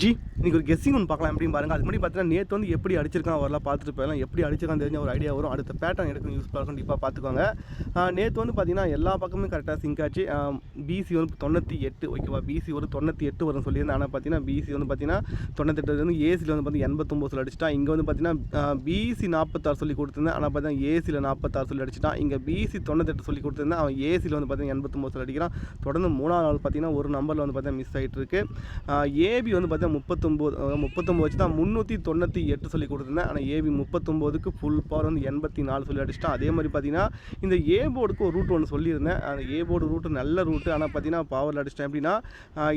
இன்றைக்கி ஒரு கெஸ்ஸிங் ஒன்று பார்க்கலாம் எப்படின்னு பாருங்கள். அதுக்கு முன்னாடி பார்த்தீங்கன்னா நேற்று வந்து எப்படி அடிச்சிருக்கான் வரலாம் பார்த்துட்டு போயிடலாம். எப்படி அடிச்சிருக்கான்னு தெரிஞ்ச ஒரு ஐடியா வரும். அடுத்த பேட்டர்ன் எடுக்கணும் யூஸ்ஃபுல்லாக கண்டிப்பாக பார்த்துக்கோங்க. நேற்று வந்து பார்த்தீங்கன்னா எல்லா பக்கமும் கரெக்டாக சிங்க் ஆச்சு. பிசி வந்து 98 ஓகேவா. பிசி ஒரு 98 வரும்னு சொல்லியிருந்தேன். ஆனால் பார்த்தீங்கன்னா பிசி வந்து பார்த்தீங்கன்னா 98 வந்து ஏசியில் வந்து பார்த்தீங்கன்னா 89 அடிச்சிட்டான். இங்கே வந்து பார்த்தீங்கன்னா பிசி 46 சொல்லி கொடுத்துருந்தேன். ஆனால் பார்த்தீங்கன்னா ஏசியில் 46 சொல்லி அடிச்சிட்டான். இங்கே பிசி 98 சொல்லி கொடுத்துருந்தேன். அவன் ஏசியில் வந்து பார்த்தீங்கன்னா 89 அடிக்கிறான். தொடர்ந்து 3ஆவது நாள் பார்த்தீங்கன்னா ஒரு நம்பரில் வந்து பார்த்தீங்கன்னா மிஸ் ஆகிட்டு இருக்கு. ஏபி வந்து பார்த்தீங்கன்னா 39 வச்சு தான் 398 சொல்லி கொடுத்துருந்தேன். ஆனால் ஏபி 39க்கு ஃபுல் பவர் வந்து 84 சொல்லி அடிச்சிட்டான். அதே மாதிரி பார்த்தீங்கன்னா இந்த ஏ போர்டுக்கு ஒரு ரூட் ஒன்று சொல்லியிருந்தேன். அந்த ஏ போர்டு ரூட்டு நல்ல ரூட்டு. ஆனால் பார்த்தீங்கன்னா பவரில் அடிச்சிட்டேன். எப்படின்னா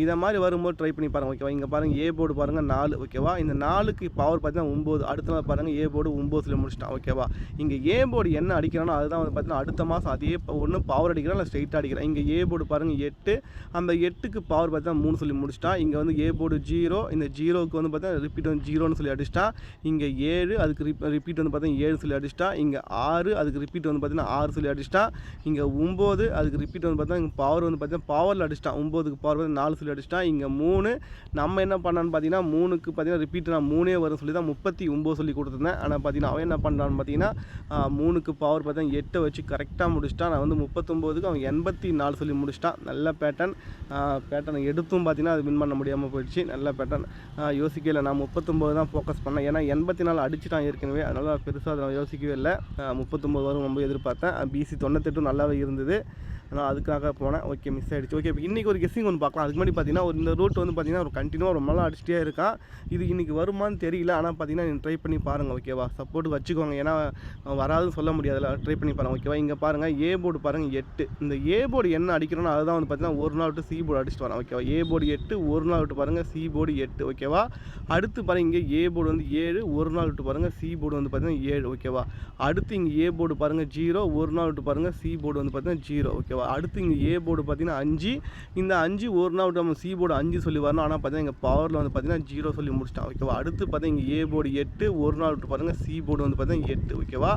இதை மாதிரி வரும்போது ட்ரை பண்ணி பாருங்கள் ஓகேவா. இங்கே பாருங்கள் ஏ போர்டு பாருங்கள் 4 ஓகேவா. இந்த 4க்கு பவர் பார்த்தீங்கன்னா 9. அடுத்த நாள் பாருங்கள் ஏ போர்டு 9 சொல்லி முடிச்சிட்டான் ஓகேவா. இங்கே ஏ போர்டு என்ன அடிக்கிறானோ அதுதான் வந்து பார்த்தீங்கன்னா அடுத்த மாதம் அதே ஒன்று பவர் அடிக்கிறான் இல்லை ஸ்ட்ரைட்டாக அடிக்கிறான். இங்கே ஏ போர்டு பாருங்கள் 8. அந்த 8க்கு பவர் பார்த்தீங்கன்னா 3 சொல்லி முடிச்சிட்டான். இங்கே வந்து ஏ போர்டு 0. இந்த 0க்கு வந்து பார்த்தீங்கன்னா ரிப்பீட் வந்து 0ன்னு சொல்லி அடிச்சிட்டா. இங்கே 7 அதுக்கு ரிப்பீட் வந்து பார்த்தீங்கன்னா 7 சொல்லி அடிச்சிட்டா. இங்கே 6 அதுக்கு ரிப்பீட் வந்து பார்த்தீங்கன்னா 6 சொல்லி அடிச்சிட்டா. இங்கே 9 அதுக்கு ரிப்பீட் வந்து பார்த்தீங்கன்னா இங்கே பவர் வந்து பார்த்தீங்கன்னா பவரில் அடிச்சிட்டா. 9க்கு பவர் வந்து 4 சொல்லி அடிச்சிட்டா. இங்கே 3 நம்ம என்ன பண்ணான்னு பார்த்தீங்கன்னா 3க்கு பார்த்தீங்கன்னா ரிப்பீட் நான் 3 வரும் சொல்லி தான் 39 சொல்லி கொடுத்துருந்தேன். ஆனால் பார்த்தீங்கன்னா அவன் என்ன பண்ணுறான்னு பார்த்தீங்கன்னா 3க்கு பவர் பார்த்தீங்கன்னா 8 வச்சு கரெக்டாக முடிச்சிட்டான். நான் வந்து 39க்கு அவன் 84 சொல்லி முடிச்சிட்டான். நல்ல பேட்டர்ன் எடுத்தும் பார்த்தீங்கன்னா அது வின் பண்ண முடியாமல் போயிடுச்சு. நல்ல பேட்டர்ன் யோசிக்கவே இல்லை. நான் 39 தான் ஃபோக்கஸ் பண்ணேன். ஏன்னா 84 அடிச்சுட்டான் ஏற்கனவே. அதனால் பெருசாக அதை யோசிக்கவே இல்லை. 39 வரும் ரொம்ப எதிர்பார்த்தேன். பிசி 98 நல்லாவே இருந்தது. நான் அதுக்காக போனேன். ஓகே மிஸ் ஆகிடுச்சு. ஓகே இப்போ இன்றைக்கி ஒரு கெஸ்ஸிங் ஒன்று பார்க்கலாம். அதுக்கு முன்னாடி பார்த்தீங்கன்னா இந்த ரூட் வந்து பார்த்தீங்கன்னா ஒரு கண்டினியூவாக ரொம்ப நாள் அடிச்சிட்டே இருக்கான். இது இன்றைக்கி வருமானு தெரியல. ஆனால் பார்த்தீங்கன்னா நீங்கள் ட்ரை பண்ணி பாருங்கள் ஓகேவா. சப்போர்ட் வச்சுக்கோங்க. ஏன்னா வராதுன்னு சொல்ல முடியாதுல்ல. ட்ரை பண்ணி பாருங்கள் ஓகேவா. இங்கே பாருங்கள் ஏ போர்டு பாருங்கள் 8. இந்த ஏ போர்டு என்ன அடிக்கிறோன்னா அதுதான் வந்து பார்த்தீங்கன்னா ஒரு நாள் விட்டு சி போர்டு அடிச்சுட்டு வரேன் ஓகேவா. ஏ போர்டு 8 ஒரு நாள் விட்டு பாருங்கள் சி போர்டு 8 ஓகேவா. அடுத்து பாருங்கள் இங்கே ஏ போர்டு வந்து 7 ஒரு நாள் விட்டு பாருங்கள் சி போர்டு வந்து பார்த்தீங்கன்னா 7 ஓகேவா. அடுத்து இங்கே ஏ போர்டு பாருங்கள் 0 ஒரு நாள் விட்டு பாருங்கள் சி போர்டு வந்து பார்த்தீங்கன்னா 0 ஓகேவா. அடுத்து இங்கே ஏ போர்டு பார்த்தீங்கன்னா 5. இந்த 5 ஒரு நாள் விட்டு நம்ம சி போர்டு 5 சொல்லி வரணும். ஆனால் பார்த்தீங்கன்னா இங்கே பவரில் வந்து பார்த்தீங்கன்னா 0 சொல்லி முடிச்சிட்டான் ஓகேவா. அடுத்து பார்த்தீங்கன்னா இங்கே ஏ போர்டு 8 ஒரு நாள் விட்டு பாருங்கள் சி போர்டு வந்து பார்த்தீங்கன்னா 8 ஓகேவா.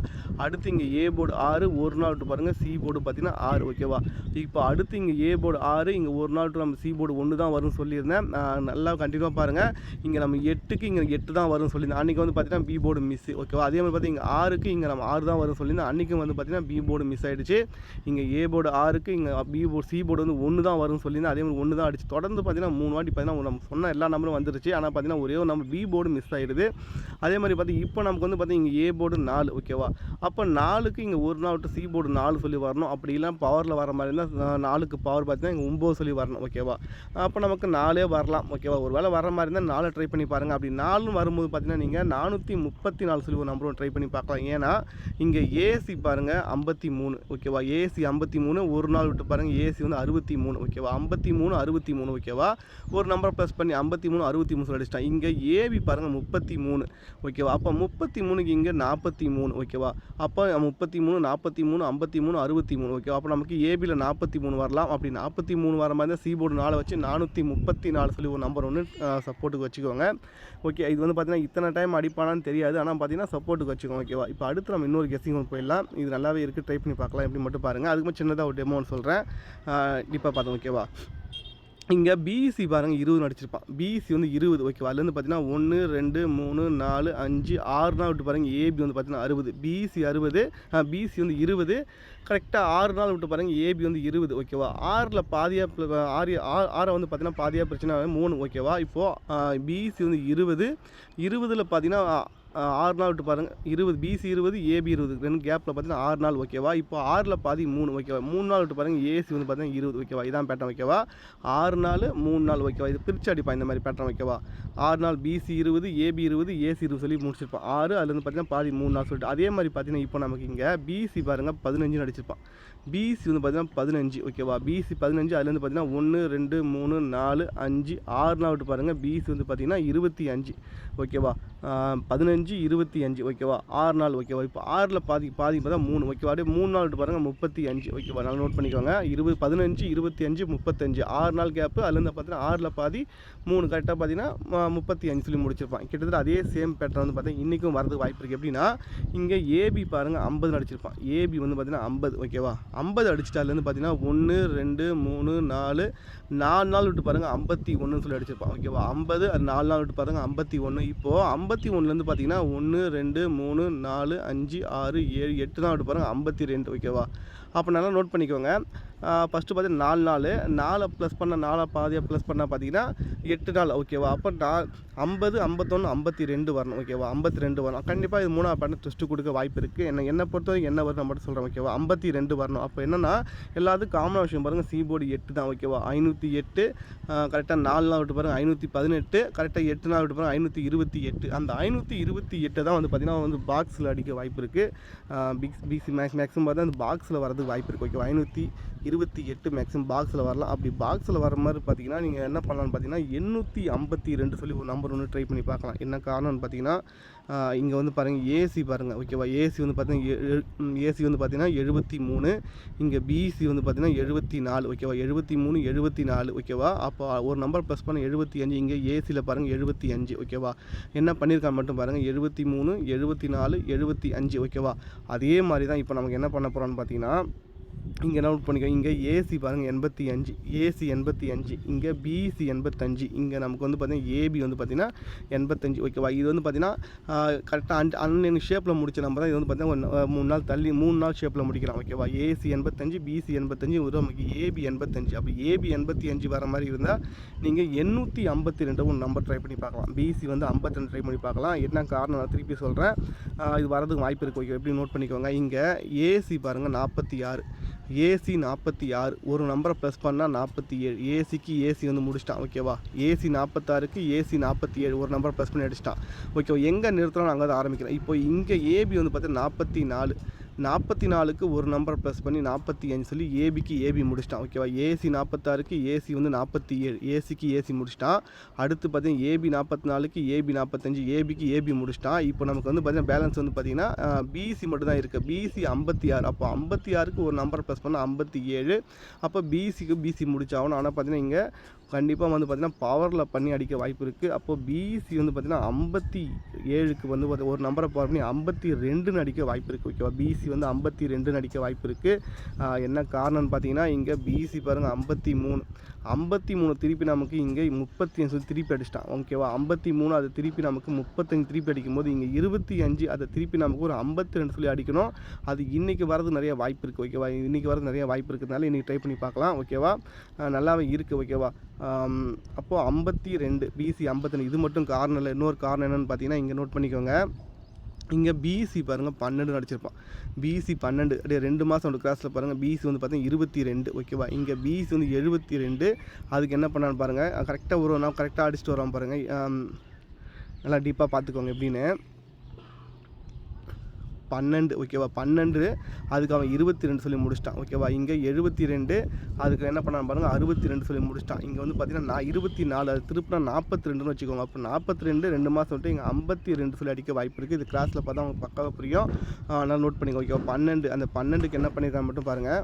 அடுத்து இங்கே ஏ போர்டு 6 ஒரு நாள் விட்டு பாருங்கள் சி போர்டு பார்த்தீங்கன்னா 6 ஓகேவா. இப்போ அடுத்து இங்கே ஏ போர்டு 6 இங்கே ஒரு நாள் விட்டு நம்ம சி போர்டு 1 தான் வரும்னு சொல்லியிருந்தேன். நல்லா கண்டினியூவாக பாருங்கள். இங்கே நம்ம 8க்கு இங்கே 8 தான் வரும்னு சொல்லியிருந்தேன். அன்றைக்கி வந்து பார்த்தீங்கன்னா பி போர்டு மிஸ் ஓகேவா. அதே மாதிரி பார்த்தீங்கன்னா இங்கே 6க்கு இங்கே நம்ம 6 தான் வரும்னு சொல்லியிருந்தேன். அன்றைக்கும் வந்து பார்த்தீங்கன்னா பி போர்டு மிஸ் ஆகிடுச்சு. இங்கே ஏ போர்டு 6க்கு இங்கே பி போர்டு சி போர்டு வந்து 1 தான் வரும்னு சொல்லியிருந்தேன். அதே மாதிரி 1 தான் அடிச்சு தொடர்ந்து பார்த்தீங்கன்னா 3 வாட்டி பார்த்தீங்கன்னா நம்ம சொன்ன எல்லா நம்பரும் வந்துருச்சு. ஆனால் பார்த்தீங்கன்னா ஒரே ஒரு நம்பர் பி போர்டு மிஸ் ஆகிடுது. அதே மாதிரி பார்த்தீங்கன்னா இப்போ நமக்கு வந்து பார்த்தீங்கன்னா இங்கே ஏ போர்டு 4 ஓகேவா. அப்போ 4க்கு இங்கே ஒரு நாள் விட்டு சி போர்டு 4 சொல்லி வரணும். அப்படி இல்லை பவரில் வர மாதிரி இருந்தால் 4க்கு பவர் பார்த்தீங்கன்னா இங்கே 9 சொல்லி வரணும் ஓகேவா. அப்போ நமக்கு 4 வரலாம் ஓகேவா. ஒரு வேளை வர மாதிரி இருந்தால் 4 ட்ரை பண்ணி பாருங்கள். அப்படி 4 வரும்போது பார்த்தீங்கன்னா நீங்கள் 434 சொல்லி ஒரு நம்பரும் ட்ரை பண்ணி பார்க்கலாம். ஏன்னா இங்கே ஏசி பாருங்கள் 53 ஓகேவா. ஏசி 53 ஒரு நாள் விட்டு பாருங்கள் ஏசி வந்து 63 ஓகேவா. 53 63 ஓகேவா. ஒரு நம்பரை ப்ளஸ் பண்ணி 53 63 சொல்லி அடிச்சிட்டான். இங்கே ஏபி பாருங்கள் 33 ஓகேவா. அப்போ 33க்கு இங்கே 43 ஓகேவா. அப்போ 33 43 53 63 ஓகேவா. அப்போ நமக்கு ஏபியில் 43 வரலாம். அப்படி 43 வர மாதிரி தான் சி போர்டு 4 வச்சு 434 சொல்லி ஒரு நம்பர் ஒன்று சப்போர்ட்டுக்கு வச்சுக்கோங்க ஓகே. இது வந்து பார்த்தீங்கன்னா இத்தனை டைம் அடிப்பானான்னு தெரியாது. ஆனால் பார்த்தீங்கன்னா சப்போர்ட்டுக்கு வச்சுக்கோங்க ஓகேவா. இப்போ அடுத்து நம்ம இன்னொரு கெஸ்ஸிங் ஒன்று போயிடலாம். இது நல்லாவே இருக்குது. ட்ரை பண்ணி பார்க்கலாம் எப்படி மட்டும் பாருங்கள். அதுக்கு சின்னதாக ஒரு டெமோன்னு சொல்கிறேன். இப்போ பார்த்தோம் ஓகேவா. இங்கே பிசி பாருங்கள் 20 அடிச்சிருப்பான். பிசி வந்து 20 ஓகேவா. அதுலேருந்து பார்த்தீங்கன்னா 1 2 3 4 5 6 நாள் விட்டு பாருங்கள் ஏபி வந்து பார்த்தீங்கன்னா 60. பிசி 60 பிசி வந்து 20 கரெக்டாக 6 நாள் விட்டு பாருங்கள் ஏபி வந்து 20 ஓகேவா. 6ல் பாதியாக 6 வந்து பார்த்தீங்கன்னா பாதியாக பிரச்சனை 3 ஓகேவா. இப்போது பிசி வந்து 20ல் பார்த்தீங்கன்னா 6 நாள் விட்டு பாருங்கள் 20 பிசி 20 ஏபி 20 ரெண்டு கேப்பில் பார்த்தீங்கன்னா 6 நாள் ஓகேவா. இப்போ 6ல் பாதி 3 ஓகேவா. 3 நாள் விட்டு பாருங்கள் ஏசி வந்து பார்த்தீங்கன்னா 20 ஓகேவா. இதான் பேட்டர்ன் ஓகேவா. 6 நாள் 3 நாள் ஓகேவா. இது பிரித்து அடிப்பான் இந்த மாதிரி பேட்டர்ன் ஓகேவா. 6 நாள் பிசி 20 ஏபி 20 ஏசி 20 சொல்லி முடிச்சிருப்பான். 6 அதுலேருந்து பார்த்தீங்கன்னா பாதி 3 நாள் சொல்லிட்டு அதே மாதிரி பார்த்தீங்கன்னா இப்போ நமக்கு இங்கே பிசி பாருங்கள் 15 அடிச்சிருப்பான். பிசி வந்து பார்த்தீங்கன்னா 15 ஓகேவா. பிசி 15 அதுலேருந்து பார்த்தீங்கன்னா 1 2 3 4 5 6 நாள் விட்டு பாருங்கள் பிசி வந்து பார்த்தீங்கன்னா 25 ஓகேவா. 15 25 ஓகேவா 6 நாள் ஓகேவா. இப்போ 6ல் பாதி பார்த்தா 3 ஓகேவா. அப்படியே 3 நாள் விட்டு பாருங்கள் 35 ஓகேவா. நல்லா நோட் பண்ணிக்கோங்க. 15 25 35 6 நாள் கேப்பு. அதுலேருந்து பார்த்தீங்கன்னா 6ல் பாதி 3 கரெக்டாக பார்த்தீங்கன்னா 35 சொல்லி முடிச்சிருப்பான். கிட்டத்தட்ட அதே சேம் பேட்டர்ன் வந்து பார்த்தீங்கன்னா இன்றைக்கும் வரதுக்கு வாய்ப்பு இருக்குது. எப்படின்னா இங்கே ஏபி பாருங்கள் 50 அடிச்சிருப்பான். ஏபி வந்து பார்த்தீங்கன்னா 50 ஓகேவா. 50 அடிச்சிட்டு அதுலேருந்து பார்த்தீங்கன்னா 1 2 3 4 நாள் விட்டு பாருங்கள் 51 சொல்லி அடிச்சிருப்பான் ஓகேவா. 50 அது 4 நாள் விட்டு பாருங்கள் 51. இப்போது 51லேருந்து பார்த்தீங்கன்னா 1 2 3 4 5 6 7 8 நாள் விட்டு பாருங்கள் 52 ஓகேவா. அப்போ நல்லா நோட் பண்ணிக்கோங்க. ஃபஸ்ட்டு பார்த்தீங்கன்னா 4 நாள் ப்ளஸ் பண்ண 4 பாதியாக ப்ளஸ் பண்ணால் பார்த்தீங்கன்னா 8 நாள் ஓகேவா. அப்போ 50 51 52 வரணும் ஓகேவா. 52 வரணும். கண்டிப்பாக இது 3ஆவது பேட்டர்ன் ட்விஸ்ட்டு கொடுக்க வாய்ப்பு இருக்குது. என்னை பொறுத்தவரைக்கும் என்ன வரும் நான் மட்டும் சொல்கிறேன் ஓகேவா. 52 வரணும். அப்போ என்னென்னா எல்லாத்துக்கும் காமனாக விஷயம் பாருங்கள் சீபோர்டு 8 தான் ஓகேவா. 508 கரெக்டாக 4 நாள் விட்டு பாருங்கள் 518 கரெக்டாக 8 நாள் விட்டு பாருங்கள் 528. அந்த 528 தான் வந்து பார்த்திங்கன்னா வந்து பாக்ஸில் அடிக்க வாய்ப்பு இருக்குது. பிசி மேக்ஸிமம் பார்த்தா அந்த பாக்ஸில் வரதுக்கு வாய்ப்பு இருக்குது ஓகேவா. 528 மேக்ஸிமம் பாக்ஸில் வரலாம். அப்படி பாக்ஸில் வர மாதிரி பார்த்தீங்கன்னா நீங்கள் என்ன பண்ணலான்னு பார்த்தீங்கன்னா 852 சொல்லி ஒரு நம்பர் ஒன்று ட்ரை பண்ணி பார்க்கலாம். என்ன காரணம்னு பார்த்தீங்கன்னா இங்கே வந்து பாருங்கள் ஏசி பாருங்கள் ஓகேவா. ஏசி வந்து பார்த்தீங்கன்னா 73. இங்கே பிசி வந்து பார்த்தீங்கன்னா 74 ஓகேவா. 73 74 ஓகேவா. அப்போ ஒரு நம்பர் ப்ளஸ் பண்ண 75. இங்கே ஏசியில் பாருங்கள் 75 ஓகேவா. என்ன பண்ணியிருக்கான்னு மட்டும் பாருங்கள் 73 74 75 ஓகேவா. அதே மாதிரி தான் இப்போ நமக்கு என்ன பண்ண போகிறோன்னு பார்த்தீங்கன்னா இங்கே நோட் பண்ணிக்கோ. இங்கே ஏசி பாருங்கள் 85 ஏசி 85. இங்கே பிசி 85. இங்கே நமக்கு வந்து பார்த்திங்கன்னா ஏபி வந்து பார்த்திங்கன்னா 85 ஓகேவா. இது வந்து பார்த்திங்கன்னா கரெக்டாக அன்னன் ஷேப்பில் முடிச்ச நம்பர் தான். இது வந்து பார்த்திங்கன்னா 3 நாள் தள்ளி 3 நாள் ஷேப்பில் முடிக்கலாம் ஓகேவா. ஏசி 85 பிசி 85 ஒரு நமக்கு ஏபி 85. அப்படி ஏபி 85 வர மாதிரி இருந்தால் நீங்கள் 852 ஒரு நம்பர் ட்ரை பண்ணி பார்க்கலாம். பிசி வந்து 52 ட்ரை பண்ணி பார்க்கலாம். என்ன காரணம் நான் திருப்பி சொல்கிறேன். இது வரதுக்கு வாய்ப்பு இருக்குது ஓகே. எப்படி நோட் பண்ணிக்கோங்க. இங்கே ஏசி பாருங்கள் 46 ஏசி 46 ஒரு நம்பரை ப்ளஸ் பண்ணால் 47. ஏசிக்கு ஏசி வந்து முடிச்சிட்டான் ஓகேவா. ஏசி 46க்கு ஏசி 47 ஒரு நம்பரை ப்ளஸ் பண்ணி அடிச்சிட்டான் ஓகேவா. எங்கே நிறுத்தலாம் அங்கே தான் ஆரம்பிக்கிறேன். இப்போ இங்கே ஏபி வந்து பார்த்தீங்கன்னா 44க்கு ஒரு நம்பர் ப்ளஸ் பண்ணி 45 சொல்லி ஏபிக்கு ஏபி முடிச்சிட்டான் ஓகேவா. ஏசி 46க்கு ஏசி வந்து 47 ஏசிக்கு ஏசி முடிச்சிட்டான். அடுத்து பார்த்தீங்கன்னா ஏபி 44க்கு ஏபி 45 ஏபிக்கு ஏபி முடிச்சிட்டான். இப்போ நமக்கு வந்து பார்த்தீங்கன்னா பேலன்ஸ் வந்து பார்த்தீங்கன்னா பிசி மட்டும் தான் இருக்குது. பிசி 56. அப்போ 56க்கு ஒரு நம்பர் ப்ளஸ் பண்ணால் 57. அப்போ பிசிக்கு பிசி முடிச்சாகணும். ஆனால் பார்த்தீங்கன்னா இங்கே கண்டிப்பாக வந்து பார்த்திங்கன்னா பவரில் பண்ணி அடிக்க வாய்ப்பு இருக்குது. அப்போது பிசி வந்து பார்த்திங்கன்னா 57க்கு வந்து ஒரு நம்பரை பவர் பண்ணி 52ன்னு அடிக்க வாய்ப்பு இருக்குது ஓகேவா. பிசி வந்து 52ன்னு அடிக்க வாய்ப்பு இருக்குது. என்ன காரணம்னு பார்த்தீங்கன்னா இங்கே பிசி பாருங்கள் 53 திருப்பி நமக்கு இங்கே 35 சொல்லி திருப்பி அடிச்சிட்டான் ஓகேவா. 53 அதை திருப்பி நமக்கு 35 திருப்பி அடிக்கும்போது இங்கே 25 அதை திருப்பி நமக்கு ஒரு 52 சொல்லி அடிக்கணும். அது இன்றைக்கி வரது நிறைய வாய்ப்பு இருக்குது ஓகேவா. இன்றைக்கி வரது நிறைய வாய்ப்பு இருக்கிறதுனால இன்றைக்கி ட்ரை பண்ணி பார்க்கலாம் ஓகேவா. நல்லாவே இருக்குது ஓகேவா. அப்போது 52 பிசி 52 இது மட்டும் காரணம் இல்லை. இன்னொரு காரணம் என்னென்னு பார்த்தீங்கன்னா இங்கே நோட் பண்ணிக்கோங்க. இங்கே பிசி பாருங்கள் 12 அடிச்சிருப்பான். பிசி 12 அப்படியே 2 மாதம் ஒரு கிளாஸில் பாருங்கள். பிசி வந்து பார்த்தீங்கன்னா 22 ஓகேவா. இங்கே பிசி வந்து 72. அதுக்கு என்ன பண்ணான்னு பாருங்கள். கரெக்டாக ஒரு நான் கரெக்டாக அடிச்சுட்டு வரோம் பாருங்கள். நல்லா டீப்பாக பார்த்துக்கோங்க எப்படின்னு. 12 ஓகேவா. 12 அதுக்கு அவன் 22 சொல்லி முடிச்சிட்டான் ஓகேவா. இங்கே 72 அதுக்கு என்ன பண்ணான்னு பாருங்கள் 62 சொல்லி முடிச்சிட்டான். இங்கே வந்து பார்த்தீங்கன்னா 24 அது திருப்பினா 42ன்னு வச்சுக்கோங்க. அப்போ 42 2 மாதம் விட்டு இங்கே 52 சொல்லி அடிக்க வாய்ப்பு இருக்குது. இது கிளாஸில் பார்த்தா அவங்க பக்காவாக புரியும். நல்லா நோட் பண்ணிக்கோ ஓகேவா. 12 அந்த 12க்கு என்ன பண்ணியிருக்கான்னு மட்டும் பாருங்கள்.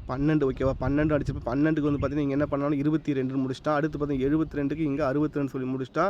12 ஓகேவா. 12 அடிச்சிருப்ப 12க்கு வந்து பார்த்தீங்கன்னா இங்கே என்ன பண்ணாலும் 22 முடிச்சிட்டா. அடுத்து பார்த்தீங்கன்னா 72க்கு இங்கே 62 சொல்லி முடிச்சிட்டா.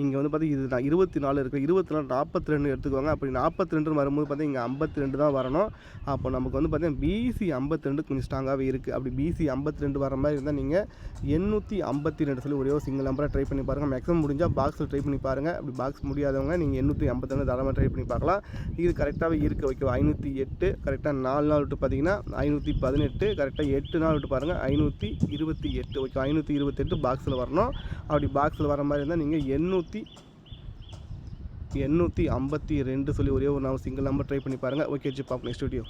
இங்கே வந்து பார்த்தீங்கன்னா இது 24 இருக்குது. 24 42 எடுத்துக்கோங்க. அப்படி 42 வரும்போது பார்த்தீங்கன்னா இங்கே 52 தான் வரணும். அப்போ நமக்கு வந்து பார்த்தீங்கன்னா பிசி 52 கொஞ்சம் ஸ்ட்ராங்காகவே இருக்குது. அப்படி பிசி 52 வர மாதிரி இருந்தால் நீங்கள் 852 சொல்லி ஒரே ஒரு சிங்கிள் நம்பரை ட்ரை பண்ணி பாருங்கள். மேக்ஸிமம் முடிஞ்சால் பாக்ஸில் ட்ரை பண்ணி பாருங்கள். அப்படி பாக்ஸ் முடியாதவங்க நீங்கள் 852 தாராளமாக ட்ரை பண்ணி பார்க்கலாம். இது கரெக்டாகவே இருக்குது ஓகேவா. 508 கரெக்டாக 4 நாள் விட்டு பார்த்தீங்கன்னா 518 கரெக்டாக 8 நாள் விட்டு பாருங்கள் 528 ஓகே. 528 பாக்ஸில் வரணும். அப்படி பாக்ஸில் வர மாதிரி இருந்தால் நீங்கள் 852 சொல்லி ஒரே ஒரு சிங்கிள் நம்பர் ட்ரை பண்ணி பாருங்கள். ஓகே ஜி பாப் நெக்ஸ்ட் வீடியோ.